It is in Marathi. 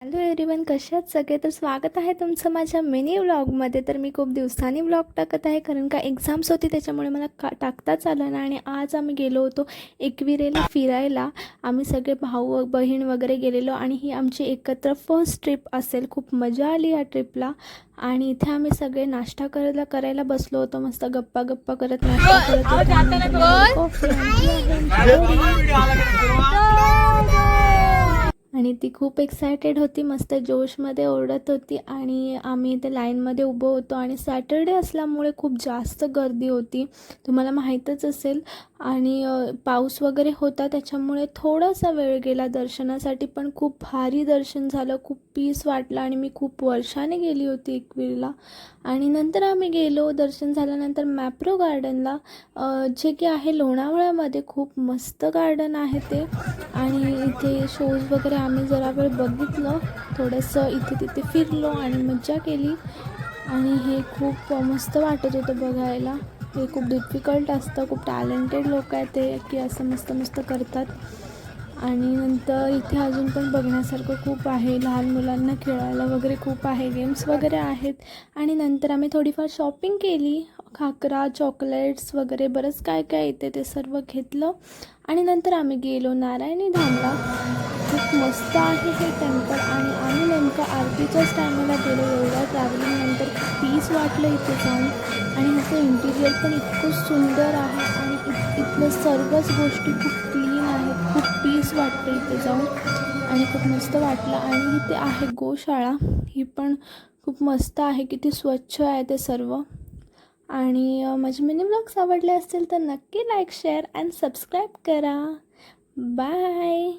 हॅलो एव्हरीवन, कसे आहात सगळे? तर स्वागत आहे तुमचं माझ्या मिनी व्लॉगमध्ये. तर मी खूप दिवसांनी व्लॉग टाकत आहे, कारण का एक्झाम्स होती त्याच्यामुळे मला टाकताच आलं ना. आणि आज आम्ही गेलो होतो एकविरेला फिरायला. आम्ही सगळे भाऊ बहीण वगैरे गेलेलो आणि ही आमची एकत्र फर्स्ट ट्रिप असेल. खूप मजा आली या ट्रिपला. आणि इथे आम्ही सगळे नाश्ता करायला बसलो होतो. मस्त गप्पा गप्पा करत नाश्ता करत होतो. कॉफी आणि ती खूप एक्सायटेड होती, मस्त जोशमध्ये ओरडत होती. आणि आम्ही इथे लाईनमध्ये उभं होतो आणि सॅटर्डे असल्यामुळे खूप जास्त गर्दी होती, तुम्हाला माहीतच असेल. आणि पाऊस वगैरे होता त्याच्यामुळे थोडासा वेळ गेला दर्शनासाठी, पण खूप भारी दर्शन झालं, खूप पीस वाटलं. आणि मी खूप वर्षाने गेली होती एकविरेला. आणि नंतर आम्ही गेलो, दर्शन झाल्यानंतर मॅप्रो गार्डनला, जे की आहे लोणावळ्यामध्ये. खूप मस्त गार्डन आहे ते. आणि इथे शोज वगैरे आम्ही जरा वेळ बघितलं, थोडंसं इथे तिथे फिरलो आणि मज्जा केली. आणि हे खूप मस्त वाटत होतं बघायला. हे खूप डिफिकल्ट असतं, खूप टॅलेंटेड लोक आहेत ते, की असं मस्त मस्त करतात. आणि नंतर इथे अजून पण बघण्यासारखं खूप आहे, लहान मुलांना खेळायला वगैरे खूप आहे, गेम्स वगैरे आहेत. आणि नंतर आम्ही थोडीफार शॉपिंग केली, खाकरा, चॉकलेट्स वगैरे बरंच काय काय येते ते सर्व घेतलं. आणि नंतर आम्ही गेलो नारायणी धामला. खूप मस्त आहे हे टेम्पल. आणि आम्ही नेमकं आरतीच्याच टायमाला गेलो. एवढ्या ट्रॅव्हलिंगनंतर खूप पीस वाटलं इथे जाऊन. आणि ह्याचं इंटिरियर पण इतकं सुंदर आहे. आणि इथलं सर्वच गोष्टी खूप क्लीन आहेत, खूप पीस वाटतं इथे जाऊन. आणि खूप मस्त वाटलं. आणि इथे आहे गोशाळा, ही पण खूप मस्त आहे, किती स्वच्छ आहे ते सर्व. आणि माझे मिनी ब्लॉग्स आवडले असतील तर नक्की लाईक, शेअर अँड सबस्क्राईब करा. बाय.